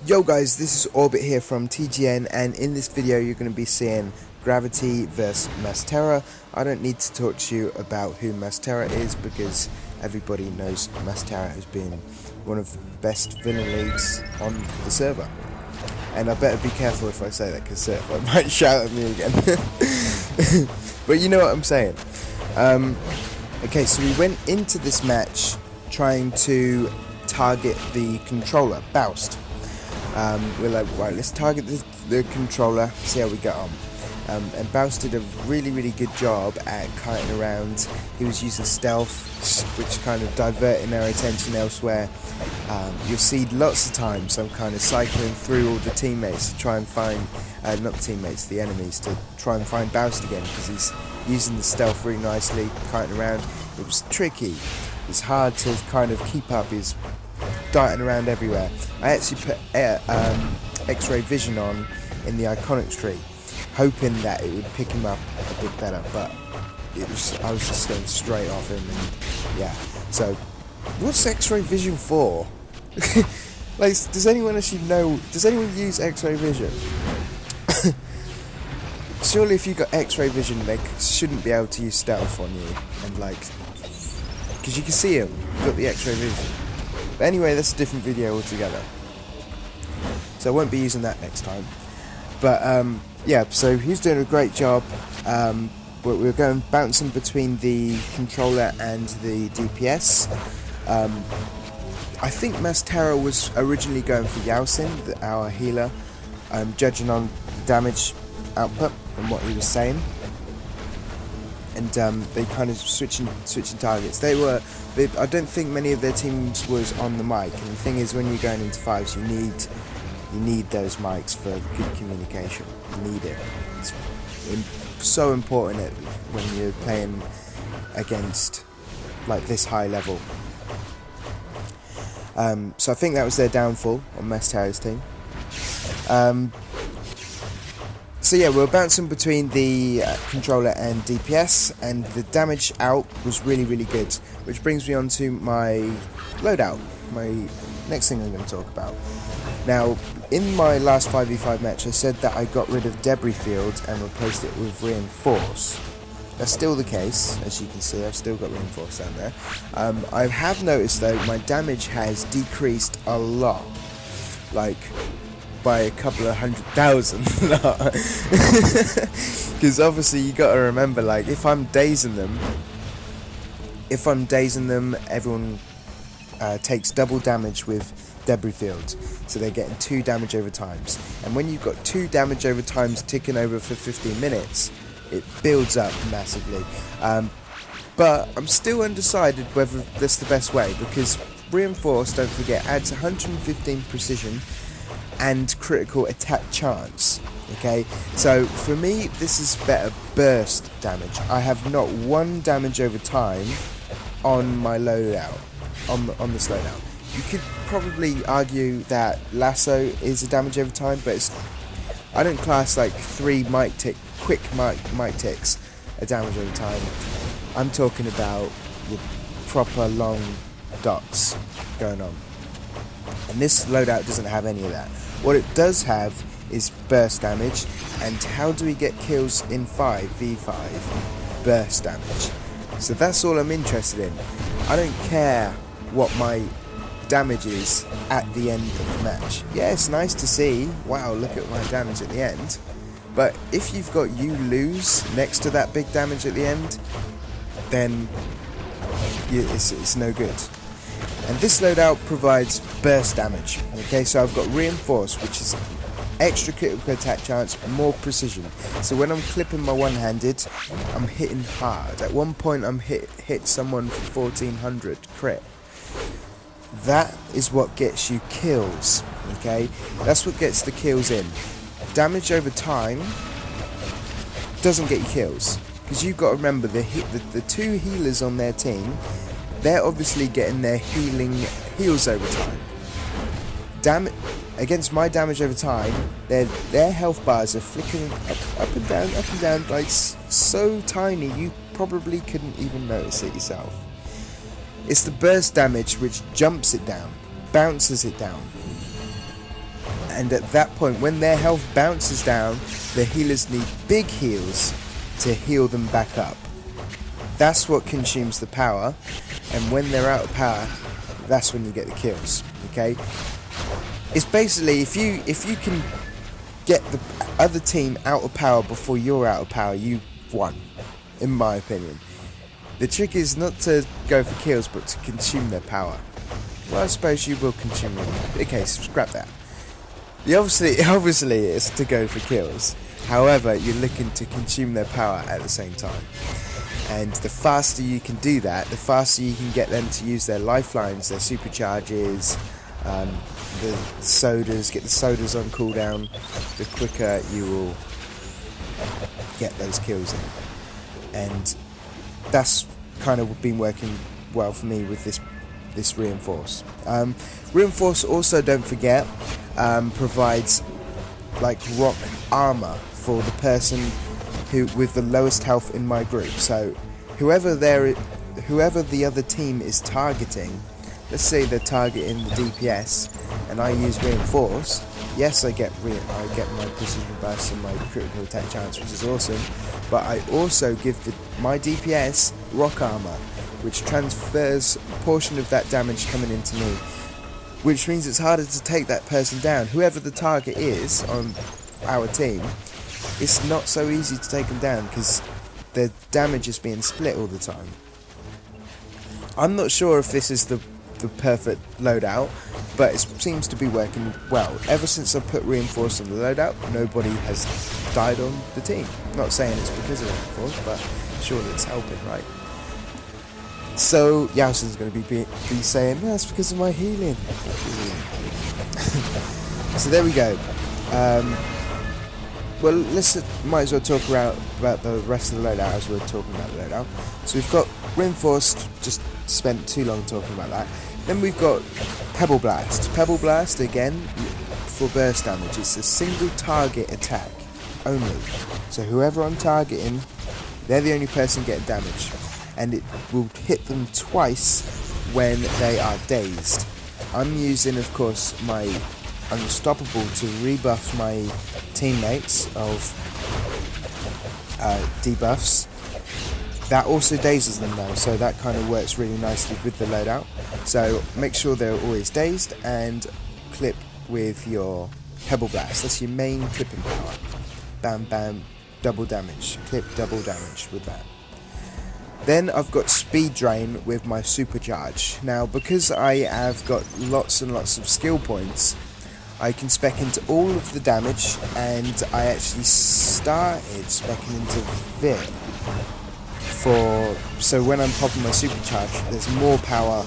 Yo guys, this is Orbit here from TGN, and in this video you're going to be seeing GRaviTY vs Mastera. I don't need to talk to you about who Mastera is because everybody knows Mastera has been one of the best villain leads on the server. And I better be careful if I say that because I might shout at me again. But you know what I'm saying. Okay, so we went into this match trying to target the controller, Baust. We're like, right, let's target the controller, see how we get on. And Baust did a really good job at kiting around. He was using stealth, which kind of diverting our attention elsewhere. You'll see lots of times I'm kind of cycling through all the teammates to try and find, not the teammates, the enemies, to try and find Baust again, because he's using the stealth really nicely, kiting around. It was tricky. It's hard to kind of keep up. He's darting around everywhere. I actually put X-ray vision on in the iconics tree, hoping that it would pick him up a bit better, but I was just going straight off him, and yeah. So, what's X-ray vision for? Like, does anyone actually know? Does anyone use X-ray vision? Surely, if you got X-ray vision, they shouldn't be able to use stealth on you, and like, because you can see him. You've got the X-ray vision. But anyway, that's a different video altogether, so I won't be using that next time. But yeah, so he's doing a great job. But we're going bouncing between the controller and the DPS. I think Mastera was originally going for Yaosin, our healer, judging on the damage output and what he was saying. And they kind of switching targets. I don't think many of their teams was on the mic. And the thing is, when you're going into fives, you need those mics for good communication. You need it. It's so important when you're playing against like this high level. So I think that was their downfall on Mastera's team. So yeah, we're bouncing between the controller and DPS, and the damage out was really good, which brings me on to my loadout, my next thing I'm going to talk about. Now, in my last 5v5 match, I said that I got rid of Debris Field and replaced it with Reinforce. That's still the case, as you can see. I've still got Reinforce down there. I have noticed though, my damage has decreased a lot, like by a couple of 100,000. Because obviously you got to remember, like, if I'm dazing them, everyone takes double damage with Debris Field, so they're getting 2 damage over times. And when you've got 2 damage over times ticking over for 15 minutes, it builds up massively. But I'm still undecided whether that's the best way, because Reinforce, don't forget, adds 115 precision and critical attack chance. Okay, so for me this is better burst damage. I have not 1 damage over time on my loadout, on this loadout. You could probably argue that Lasso is a damage over time, but I don't class like 3 quick mic ticks a damage over time. I'm talking about the proper long dots going on, and this loadout doesn't have any of that. What it does have is burst damage, and how do we get kills in 5v5? Burst damage. So that's all I'm interested in. I don't care what my damage is at the end of the match. Yeah, it's nice to see, wow, look at my damage at the end. But if you've got you lose next to that big damage at the end, then it's no good. And this loadout provides burst damage. Okay, so I've got Reinforce, which is extra critical attack chance, more precision. So when I'm clipping my one-handed, I'm hitting hard. At one point I'm hit someone for 1400 crit. That is what gets you kills. Okay, that's what gets the kills in. Damage over time doesn't get you kills, because you've got to remember the 2 healers on their team, they're obviously getting their heals over time. Against my damage over time, their health bars are flicking up and down, like so tiny you probably couldn't even notice it yourself. It's the burst damage which jumps it down, bounces it down. And at that point, when their health bounces down, the healers need big heals to heal them back up. That's what consumes the power, and when they're out of power, that's when you get the kills. Okay, it's basically if you can get the other team out of power before you're out of power, you won, in my opinion. The trick is not to go for kills, but to consume their power. Well, I suppose you will consume them. Okay, so scrap that. Obviously, it's to go for kills. However, you're looking to consume their power at the same time. And the faster you can do that, the faster you can get them to use their lifelines, their supercharges, the sodas, get the sodas on cooldown, the quicker you will get those kills in. And that's kind of been working well for me with this Reinforce. Reinforce also, don't forget, provides like rock armor for the person who with the lowest health in my group. So whoever the other team is targeting, let's say they're targeting the DPS and I use Reinforce, yes, I get my precision burst and my critical attack chance, which is awesome, but I also give my DPS rock armor, which transfers a portion of that damage coming into me, which means it's harder to take that person down. Whoever the target is on our team, it's not so easy to take them down because their damage is being split all the time. I'm not sure if this is the perfect loadout, but it seems to be working well. Ever since I put Reinforce on the loadout, nobody has died on the team. Not saying it's because of Reinforce, but surely it's helping, right? So Yowson's going to be saying, no, it's because of my healing. So there we go. Well, might as well talk about the rest of the loadout as we're talking about the loadout. So we've got Reinforced, just spent too long talking about that. Then we've got Pebble Blast. Pebble Blast, again, for burst damage. It's a single target attack only. So whoever I'm targeting, they're the only person getting damage. And it will hit them twice when they are dazed. I'm using, of course, my Unstoppable to rebuff my teammates of debuffs. That also dazes them though, so that kind of works really nicely with the loadout. So make sure they're always dazed and clip with your Pebble Blast. That's your main clipping power. Bam bam, double damage. Clip double damage with that. Then I've got Speed Drain with my Supercharge. Now because I have got lots and lots of skill points, I can spec into all of the damage, and I actually started specking into Vit so when I'm popping my Supercharge, there's more power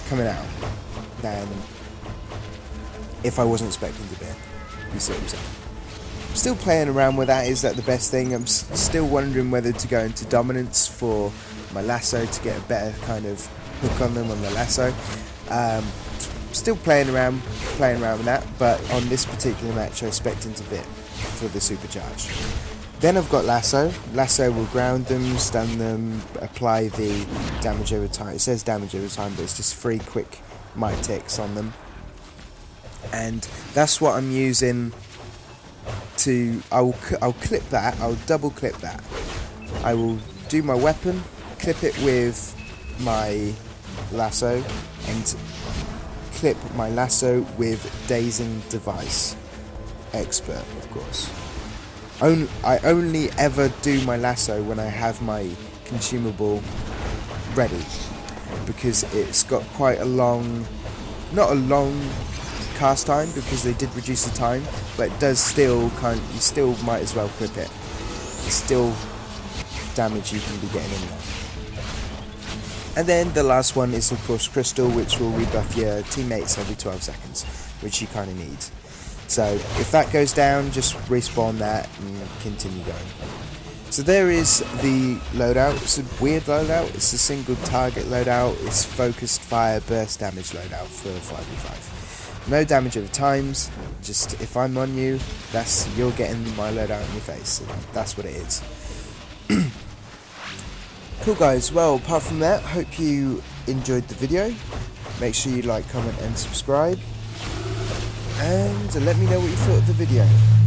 coming out than if I wasn't specking to Vit. You see what I'm saying? I'm still playing around with that. Is that the best thing? I'm still wondering whether to go into Dominance for my lasso to get a better kind of hook on them on the lasso. Still playing around with that, but on this particular match I spec'd into Vit for the Supercharge. Then I've got Lasso. Lasso will ground them, stun them, apply the damage over time. It says damage over time, but it's just 3 quick might ticks on them. And that's what I'm using to... I'll clip that, I'll double clip that. I will do my weapon, clip it with my lasso, and clip my lasso with Dazing Device. Expert, of course. I only ever do my lasso when I have my consumable ready, because it's got quite a long, not a long cast time because they did reduce the time, but it does still you still might as well clip it. It's still damage you can be getting in there. And then the last one is of course Crystal, which will rebuff your teammates every 12 seconds, which you kind of need. So if that goes down, just respawn that and continue going. So there is the loadout. It's a weird loadout. It's a single target loadout. It's focused fire burst damage loadout for 5v5. No damage over times. Just if I'm on you, you're getting my loadout in your face. And that's what it is. Cool guys. Well, apart from that, hope you enjoyed the video. Make sure you like, comment and subscribe. and let me know what you thought of the video.